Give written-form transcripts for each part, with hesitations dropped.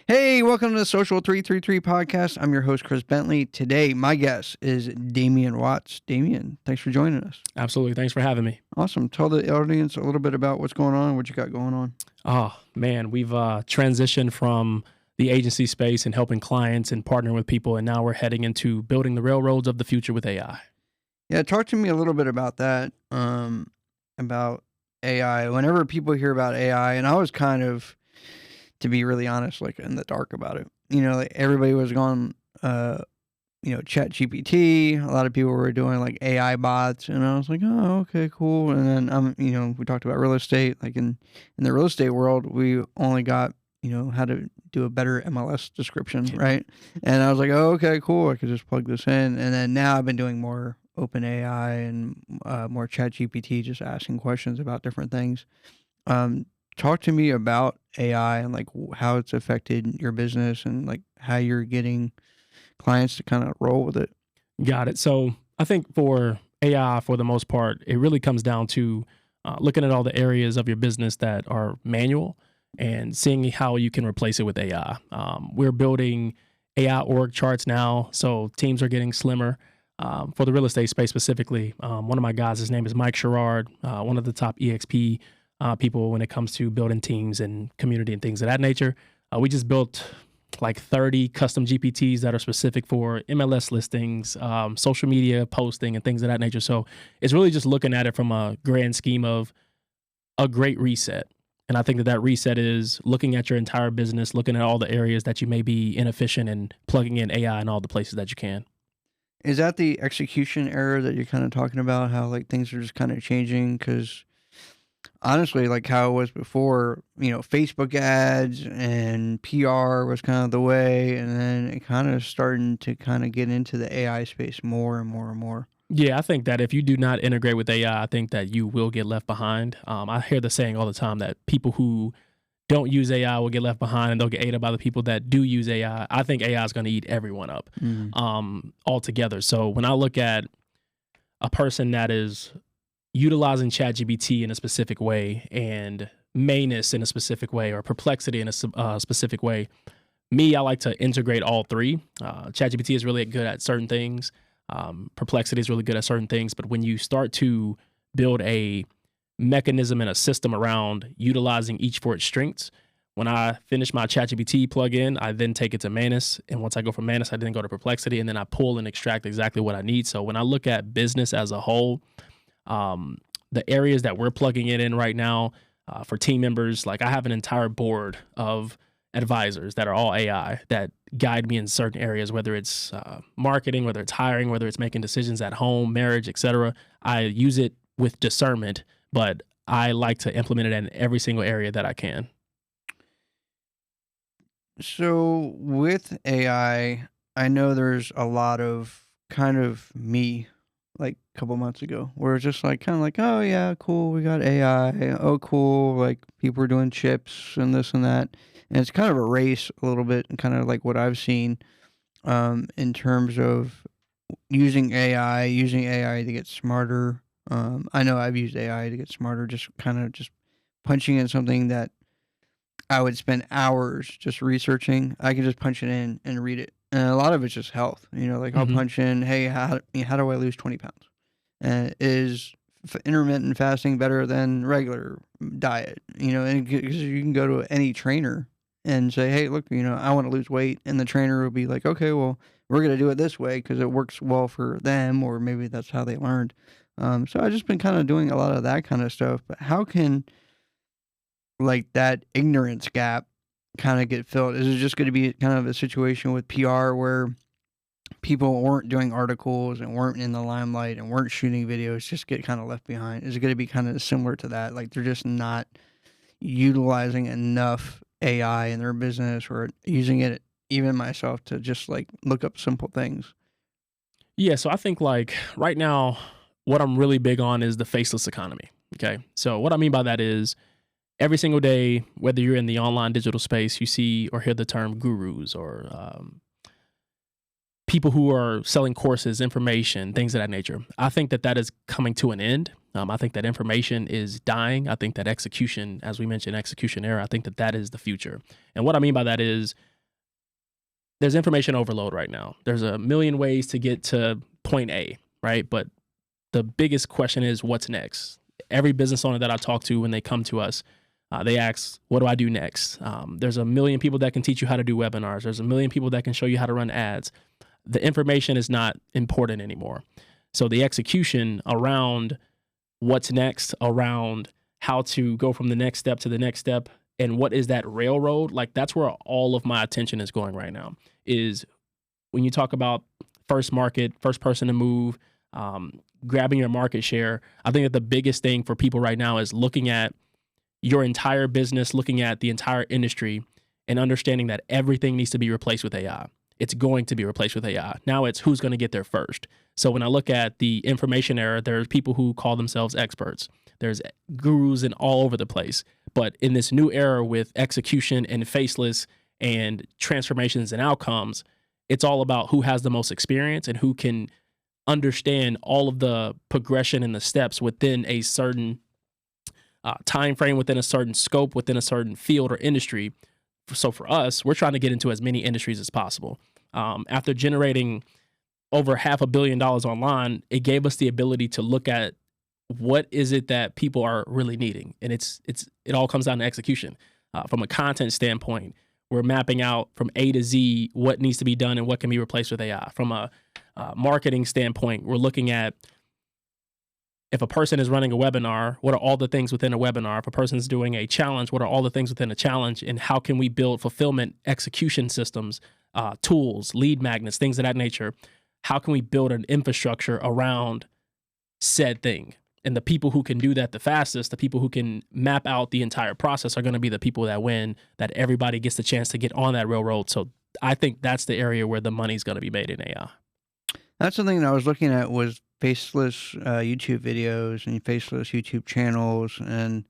Hey, welcome to the Social 333 podcast. I'm your host, Chris Bentley. Today, my guest is Damien Watts. Damien, thanks for joining us. Absolutely. Thanks for having me. Awesome. Tell the audience a little bit about what's going on, what you got going on. Oh, man, we've transitioned from the agency space and helping clients and partnering with people, and now we're heading into building the railroads of the future with AI. Yeah, talk to me a little bit about that, about AI. Whenever people hear about AI, and I was kind of, to be really honest, like in the dark about it. Like everybody was going, Chat GPT. A lot of people were doing like AI bots, and I was like, oh, okay, cool. And then we talked about real estate. Like in the real estate world, we only got how to do a better MLS description, right? And I was like, oh, okay, cool. I could just plug this in. And then now I've been doing more open AI and more Chat GPT, just asking questions about different things. Talk to me about AI and like how it's affected your business and like how you're getting clients to kind of roll with it. Got it. So I think for AI, for the most part, it really comes down to looking at all the areas of your business that are manual and seeing how you can replace it with AI. We're building AI org charts now, so teams are getting slimmer. For the real estate space specifically, one of my guys, his name is Mike Sherrard, one of the top EXP people when it comes to building teams and community and things of that nature. We just built like 30 custom GPTs that are specific for MLS listings, social media posting, and things of that nature. So it's really just looking at it from a grand scheme of a great reset. And I think that reset is looking at your entire business, looking at all the areas that you may be inefficient and plugging in AI in all the places that you can. Is that the execution error that you're kind of talking about? How like things are just kind of changing? Because honestly, like how it was before, Facebook ads and PR was kind of the way, and then it kind of starting to kind of get into the AI space more and more and more. Yeah, I think that if you do not integrate with AI, I think that you will get left behind. I hear the saying all the time that people who don't use AI will get left behind and they'll get ate up by the people that do use AI. I think AI is going to eat everyone up altogether. So when I look at a person that is utilizing ChatGPT in a specific way and Manus in a specific way or Perplexity in a specific way, I like to integrate all three. ChatGPT is really good at certain things. Perplexity is really good at certain things, but when you start to build a mechanism and a system around utilizing each for its strengths, when I finish my ChatGPT plugin, I then take it to Manus, and once I go from Manus, I then go to Perplexity, and then I pull and extract exactly what I need. So when I look at business as a whole, the areas that we're plugging it in right now for team members, like I have an entire board of advisors that are all AI that guide me in certain areas, whether it's marketing, whether it's hiring, whether it's making decisions at home, marriage, etc. I use it with discernment, but I like to implement it in every single area that I can. So with AI, I know there's a lot of kind of me like a couple months ago where it's just like kind of like, oh yeah, cool, we got AI. Oh cool, like people are doing chips and this and that. And it's kind of a race a little bit, and kind of like what I've seen in terms of using AI to get smarter. I know I've used AI to get smarter, just kind of just punching in something that I would spend hours just researching. I can just punch it in and read it. And a lot of it's just health. I'll punch in, hey, how do I lose 20 pounds? And is intermittent fasting better than regular diet? And because you can go to any trainer and say, hey, look, I want to lose weight. And the trainer will be like, okay, well, we're going to do it this way because it works well for them, or maybe that's how they learned. So I've just been kind of doing a lot of that kind of stuff. But how can like that ignorance gap kind of get filled? Is it just going to be kind of a situation with PR where people weren't doing articles and weren't in the limelight and weren't shooting videos, just get kind of left behind? Is it going to be kind of similar to that? Like they're just not utilizing enough AI in their business, or using it, even myself, to just like look up simple things? Yeah, so I think like right now, what I'm really big on is the faceless economy. Okay. So what I mean by that is every single day, whether you're in the online digital space, you see or hear the term gurus or people who are selling courses, information, things of that nature. I think that is coming to an end. I think that information is dying. I think that execution, as we mentioned, execution error, I think that is the future. And what I mean by that is there's information overload right now. There's a million ways to get to point A, right? But the biggest question is what's next? Every business owner that I talk to when they come to us, they ask, what do I do next? There's a million people that can teach you how to do webinars. There's a million people that can show you how to run ads. The information is not important anymore. So the execution around what's next, around how to go from the next step to the next step, and what is that railroad, like that's where all of my attention is going right now, is when you talk about first market, first person to move, grabbing your market share. I think that the biggest thing for people right now is looking at your entire business, looking at the entire industry, and understanding that everything needs to be replaced with AI. It's going to be replaced with AI. Now it's who's going to get there first. So when I look at the information era, there's people who call themselves experts. There's gurus and all over the place. But in this new era with execution and faceless and transformations and outcomes, it's all about who has the most experience and who can understand all of the progression and the steps within a certain time frame, within a certain scope, within a certain field or industry. So for us, we're trying to get into as many industries as possible. After generating over $500 million online, it gave us the ability to look at what is it that people are really needing, and it all comes down to execution. From a content standpoint, we're mapping out from A to Z what needs to be done and what can be replaced with AI. From a marketing standpoint, we're looking at if a person is running a webinar, what are all the things within a webinar? If a person's doing a challenge, what are all the things within a challenge? And how can we build fulfillment execution systems, tools, lead magnets, things of that nature? How can we build an infrastructure around said thing? And the people who can do that the fastest, the people who can map out the entire process are going to be the people that win, that everybody gets the chance to get on that railroad. So I think that's the area where the money's going to be made in AI. That's something that I was looking at was faceless YouTube videos and faceless YouTube channels. And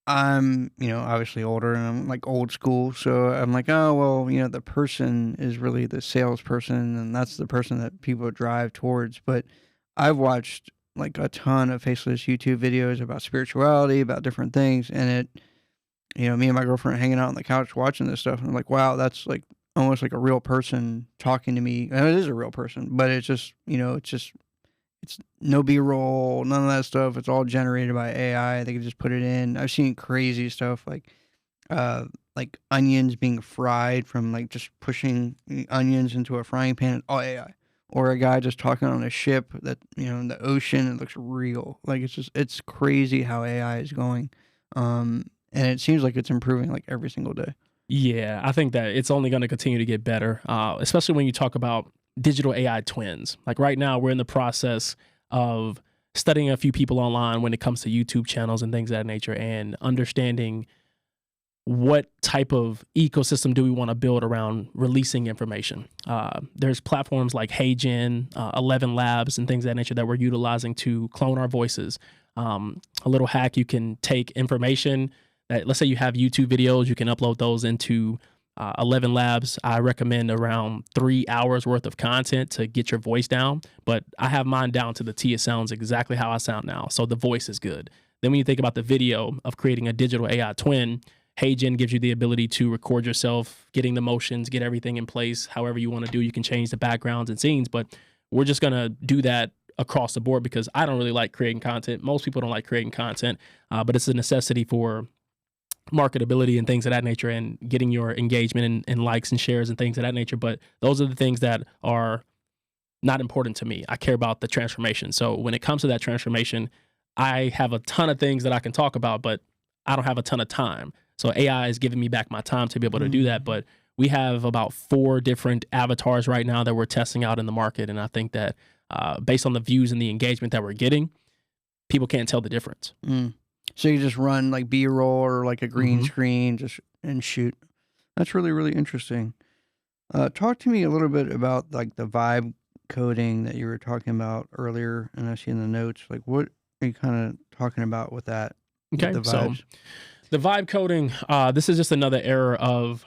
I'm, obviously older and I'm like old school. So I'm like, oh, well, the person is really the salesperson and that's the person that people drive towards. But I've watched like a ton of faceless YouTube videos about spirituality, about different things. And me and my girlfriend hanging out on the couch watching this stuff. And I'm like, wow, that's like almost like a real person talking to me. And it is a real person, but it's just, it's no B-roll, none of that stuff. It's all generated by AI. They can just put it in. I've seen crazy stuff like onions being fried from like just pushing onions into a frying pan. All AI. Or a guy just talking on a ship that, in the ocean, it looks real. Like it's crazy how AI is going. And it seems like it's improving like every single day. Yeah, I think that it's only going to continue to get better, especially when you talk about digital AI twins. Like right now, we're in the process of studying a few people online when it comes to YouTube channels and things of that nature and understanding what type of ecosystem do we want to build around releasing information. There's platforms like HeyGen, 11 Labs, and things of that nature that we're utilizing to clone our voices. A little hack, you can take information that, let's say you have YouTube videos, you can upload those into 11 Labs. I recommend around 3 hours worth of content to get your voice down, but I have mine down to the T. It sounds exactly how I sound now, so the voice is good. Then when you think about the video of creating a digital AI twin, HeyGen gives you the ability to record yourself, getting the motions, get everything in place, however you want to do. You can change the backgrounds and scenes, but we're just going to do that across the board because I don't really like creating content. Most people don't like creating content, but it's a necessity for marketability and things of that nature and getting your engagement and likes and shares and things of that nature. But those are the things that are not important to me. I care about the transformation. So when it comes to that transformation, I have a ton of things that I can talk about, but I don't have a ton of time. So AI is giving me back my time to be able to do that. But we have about 4 different avatars right now that we're testing out in the market. And I think that based on the views and the engagement that we're getting, people can't tell the difference. So you just run like B-roll or like a green screen and shoot. That's really, really interesting. Talk to me a little bit about like the vibe coding that you were talking about earlier. And I see in the notes, like what are you kind of talking about with that? Okay, the so vibes? the vibe coding, this is just another era of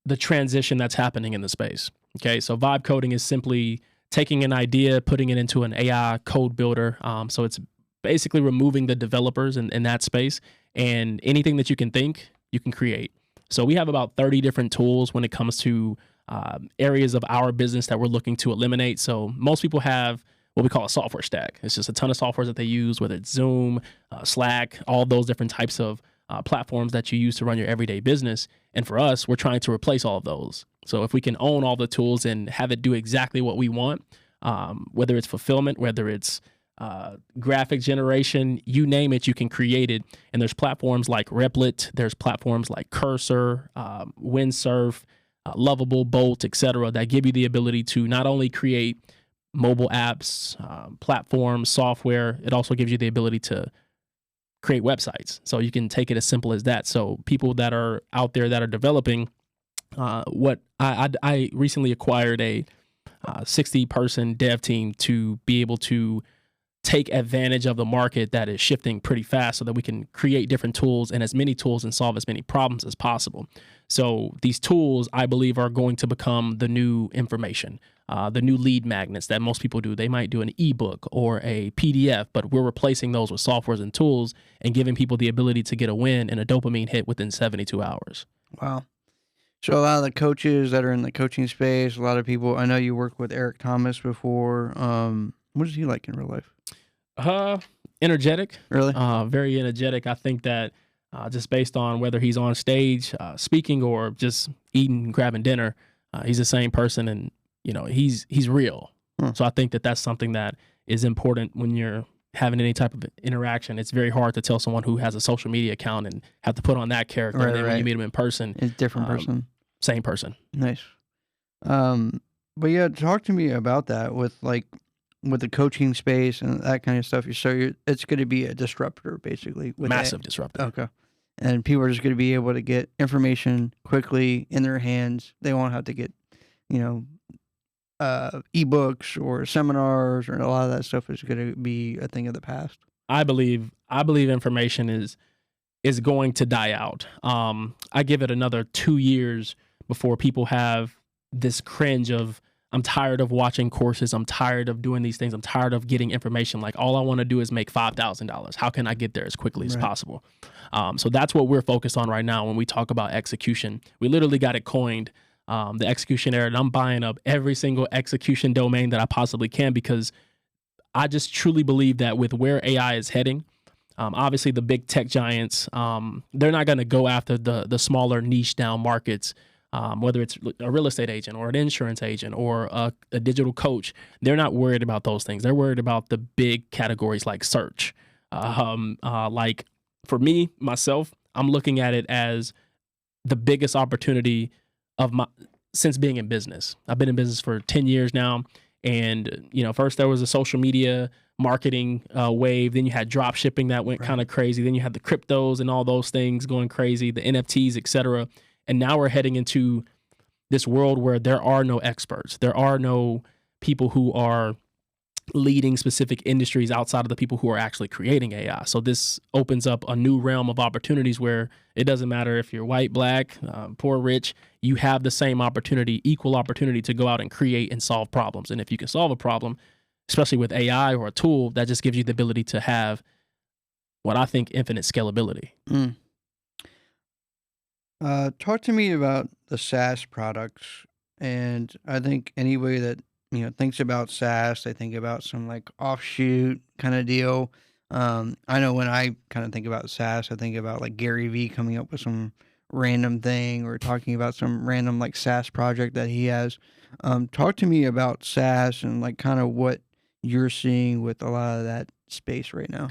the transition that's happening in the space. Okay, so vibe coding is simply taking an idea, putting it into an AI code builder. So it's basically removing the developers in that space, and anything that you can think, you can create. So we have about 30 different tools when it comes to areas of our business that we're looking to eliminate. So most people have what we call a software stack. It's just a ton of software that they use, whether it's Zoom, Slack, all those different types of platforms that you use to run your everyday business. And for us, we're trying to replace all of those. So if we can own all the tools and have it do exactly what we want, whether it's fulfillment, whether it's graphic generation, you name it, you can create it. And there's platforms like Replit, there's platforms like Cursor, Windsurf, Lovable, Bolt, etc., that give you the ability to not only create mobile apps, platforms, software. It also gives you the ability to create websites. So you can take it as simple as that. So people that are out there that are developing, what I recently acquired a 60-person dev team to be able to take advantage of the market that is shifting pretty fast so that we can create different tools and as many tools and solve as many problems as possible. So these tools, I believe, are going to become the new information, the new lead magnets that most people do. They might do an ebook or a PDF, but we're replacing those with softwares and tools and giving people the ability to get a win and a dopamine hit within 72 hours. Wow. So a lot of the coaches that are in the coaching space, a lot of people, I know you worked with Eric Thomas before. What is he like in real life? Energetic. Really? Very energetic. I think that just based on whether he's on stage speaking or just eating, grabbing dinner, he's the same person, and he's real. So I think that that's something that is important when you're having any type of interaction. It's very hard to tell someone who has a social media account and have to put on that character, and then when you meet him in person, it's a different person. Same person. Nice. But yeah, talk to me about that with the coaching space and that kind of stuff. It's going to be a disruptor, basically. Massive disruptor. Okay. And people are just going to be able to get information quickly in their hands. They won't have to get, ebooks or seminars, or a lot of that stuff is going to be a thing of the past. I believe information is going to die out. I give it another 2 years before people have this cringe of, I'm tired of watching courses. I'm tired of doing these things. I'm tired of getting information. Like, all I want to do is make $5,000. How can I get there as quickly as possible? So that's what we're focused on right now when we talk about execution. We literally got it coined, the execution era, and I'm buying up every single execution domain that I possibly can, because I just truly believe that with where AI is heading, obviously the big tech giants, they're not going to go after the smaller niche down markets. Whether it's a real estate agent or an insurance agent or a digital coach, they're not worried about those things. They're worried about the big categories like search. Like for me, myself, I'm looking at it as the biggest opportunity since being in business. I've been in business for 10 years now. And, first there was a social media marketing wave. Then you had drop shipping that went kind of crazy. Then you had the cryptos and all those things going crazy, the NFTs, et cetera. And now we're heading into this world where there are no experts. There are no people who are leading specific industries outside of the people who are actually creating AI. So this opens up a new realm of opportunities where it doesn't matter if you're white, black, poor, rich, you have the same opportunity, equal opportunity to go out and create and solve problems. And if you can solve a problem, especially with AI or a tool, that just gives you the ability to have what I think infinite scalability. Talk to me about the SaaS products. And I think anybody that thinks about SaaS, they think about some like offshoot kind of deal. I know when I kind of think about SaaS, I think about like Gary Vee coming up with some random thing or talking about some random like SaaS project that he has. Talk to me about SaaS and like kind of what you're seeing with a lot of that space right now.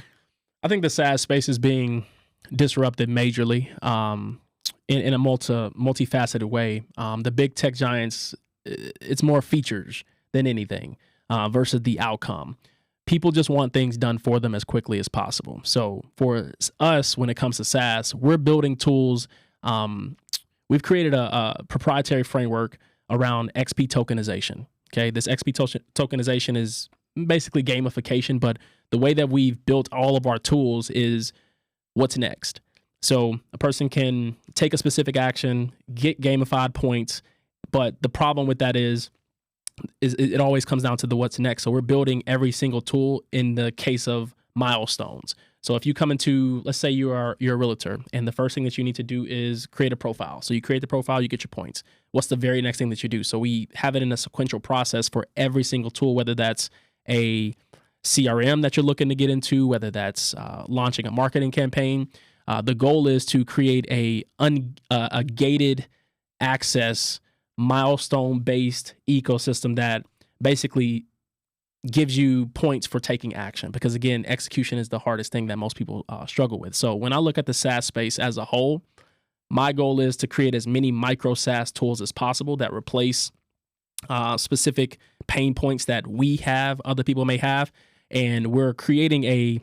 I think the SaaS space is being disrupted majorly. In a multifaceted way. The big tech giants, it's more features than anything versus the outcome. People just want things done for them as quickly as possible. So for us, when it comes to SaaS, we're building tools. We've created a proprietary framework around XP tokenization. Okay, this XP tokenization is basically gamification, but the way that we've built all of our tools is what's next. So a person can take a specific action, get gamified points, but the problem with that is it always comes down to the what's next. So we're building every single tool in the case of milestones. So if you come into, let's say you're a realtor, and the first thing that you need to do is create a profile. So you create the profile, you get your points. What's the very next thing that you do? So we have it in a sequential process for every single tool, whether that's a CRM that you're looking to get into, whether that's launching a marketing campaign. The goal is to create a gated access, milestone-based ecosystem that basically gives you points for taking action, because again, execution is the hardest thing that most people struggle with. So when I look at the SaaS space as a whole, my goal is to create as many micro SaaS tools as possible that replace specific pain points that we have, other people may have. And we're creating a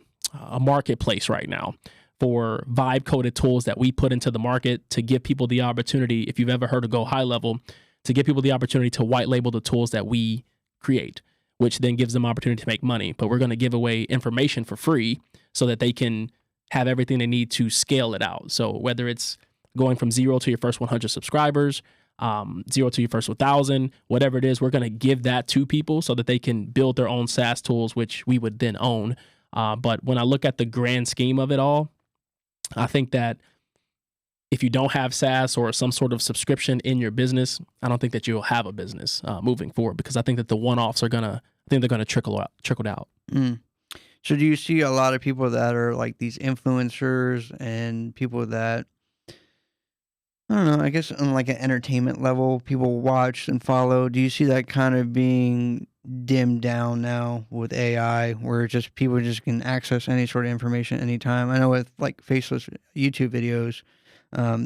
marketplace right now for vibe coded tools that we put into the market to give people the opportunity, if you've ever heard of Go High Level, to give people the opportunity to white label the tools that we create, which then gives them opportunity to make money. But we're going to give away information for free so that they can have everything they need to scale it out. So whether it's going from 0 to your first 100 subscribers, 0 to your first 1,000, whatever it is, we're going to give that to people so that they can build their own SaaS tools, which we would then own. But when I look at the grand scheme of it all, I think that if you don't have SaaS or some sort of subscription in your business, I don't think that you'll have a business moving forward, because I think that the one-offs they're gonna trickle out. Mm. So do you see a lot of people that are like these influencers and people that, I don't know, I guess on like an entertainment level, people watch and follow? Do you see that kind of being dimmed down now with AI, where just people just can access any sort of information anytime? I know with like faceless YouTube videos,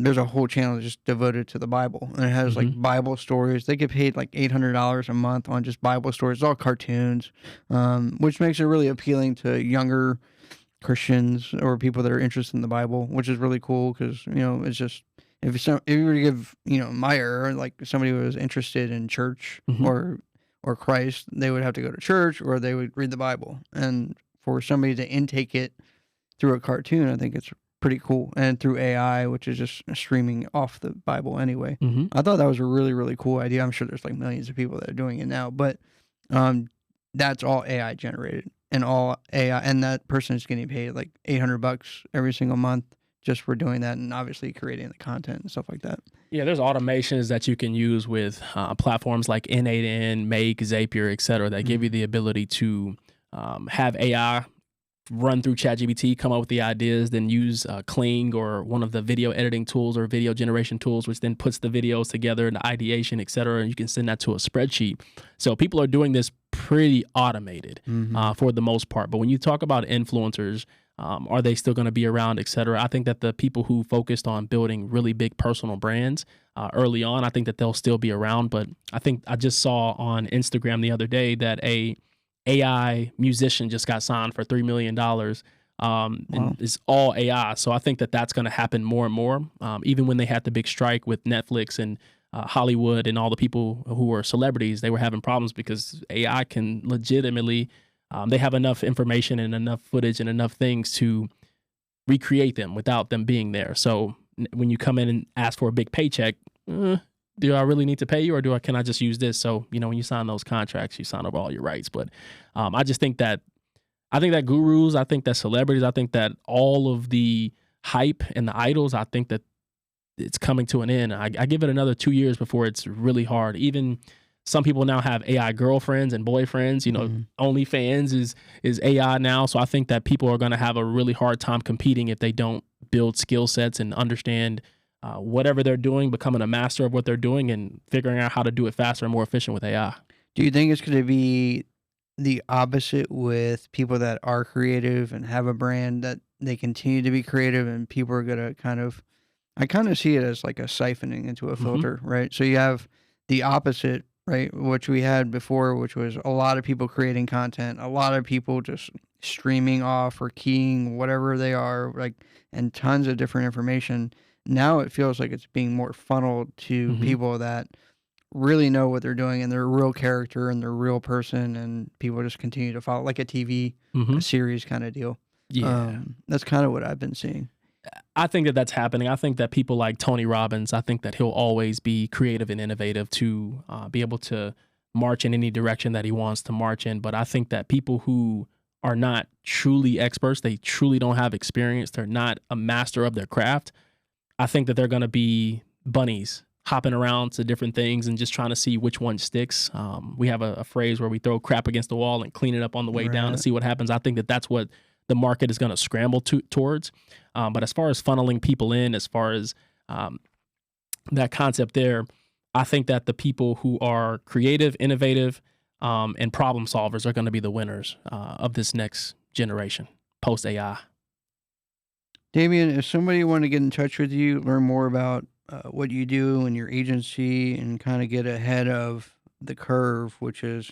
there's a whole channel just devoted to the Bible, and it has like Bible stories. They get paid like $800 a month on just Bible stories. It's all cartoons, which makes it really appealing to younger Christians or people that are interested in the Bible, which is really cool because, you know, it's just, if you were to give, you know, Meyer, like somebody who was interested in church or Christ, they would have to go to church or they would read the Bible. And for somebody to intake it through a cartoon, I think it's pretty cool. And through AI, which is just streaming off the Bible anyway. I thought that was a really, really cool idea. I'm sure there's like millions of people that are doing it now, but that's all AI generated and all AI. And that person is getting paid like $800 every single month just for doing that, and obviously creating the content and stuff like that. Yeah, there's automations that you can use with platforms like N8N, Make, Zapier, et cetera, that give you the ability to have AI run through ChatGPT, come up with the ideas, then use Kling or one of the video editing tools or video generation tools, which then puts the videos together into ideation, et cetera, and you can send that to a spreadsheet. So people are doing this pretty automated for the most part. But when you talk about influencers, are they still going to be around, et cetera? I think that the people who focused on building really big personal brands early on, I think that they'll still be around. But I think I just saw on Instagram the other day that a AI musician just got signed for $3 million. And it's all AI. So I think that that's going to happen more and more. Even when they had the big strike with Netflix and Hollywood and all the people who were celebrities, they were having problems because AI can legitimately, they have enough information and enough footage and enough things to recreate them without them being there. So when you come in and ask for a big paycheck, do I really need to pay you, or can I just use this? So, you know, when you sign those contracts, you sign over all your rights. But I just think that, gurus, I think that celebrities, I think that all of the hype and the idols, I think that it's coming to an end. I give it another 2 years before it's really hard. Even some people now have AI girlfriends and boyfriends. You know, OnlyFans is AI now. So I think that people are going to have a really hard time competing if they don't build skill sets and understand whatever they're doing, becoming a master of what they're doing and figuring out how to do it faster and more efficient with AI. Do you think it's going to be the opposite with people that are creative and have a brand, that they continue to be creative and people are going to I kind of see it as like a siphoning into a filter, right? So you have the opposite, right, which we had before, which was a lot of people creating content, a lot of people just streaming off or keying whatever they are, like, and tons of different information. Now it feels like it's being more funneled to people that really know what they're doing and they're a real character and they're a real person, and people just continue to follow, like a TV series kind of deal. Yeah. That's kind of what I've been seeing. I think that that's happening. I think that people like Tony Robbins, I think that he'll always be creative and innovative to be able to march in any direction that he wants to march in. But I think that people who are not truly experts, they truly don't have experience, they're not a master of their craft, I think that they're going to be bunnies hopping around to different things and just trying to see which one sticks. We have a phrase where we throw crap against the wall and clean it up on the way down to Right. see what happens. I think that that's what the market is going to scramble towards. But as far as funneling people in, as far as that concept there, I think that the people who are creative, innovative, and problem solvers are going to be the winners of this next generation post AI. Damien, if somebody wanted to get in touch with you, learn more about what you do and your agency, and kind of get ahead of the curve, which is,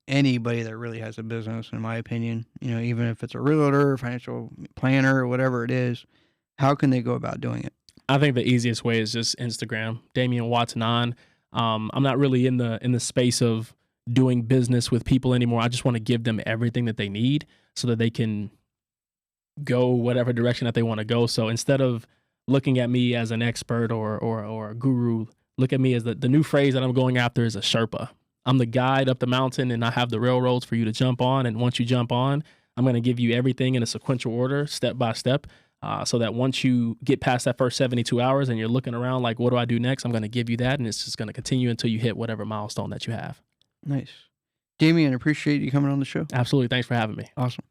anybody that really has a business, in my opinion, even if it's a realtor, financial planner, or whatever it is, how can they go about doing it? I think the easiest way is just Instagram, Damien Watts 9. I'm not really in the space of doing business with people anymore. I just want to give them everything that they need so that they can go whatever direction that they want to go. So instead of looking at me as an expert or a guru, look at me as the new phrase that I'm going after is a Sherpa. I'm the guide up the mountain, and I have the railroads for you to jump on. And once you jump on, I'm going to give you everything in a sequential order, step by step, so that once you get past that first 72 hours and you're looking around like, what do I do next? I'm going to give you that, and it's just going to continue until you hit whatever milestone that you have. Nice. Damien, appreciate you coming on the show. Absolutely. Thanks for having me. Awesome.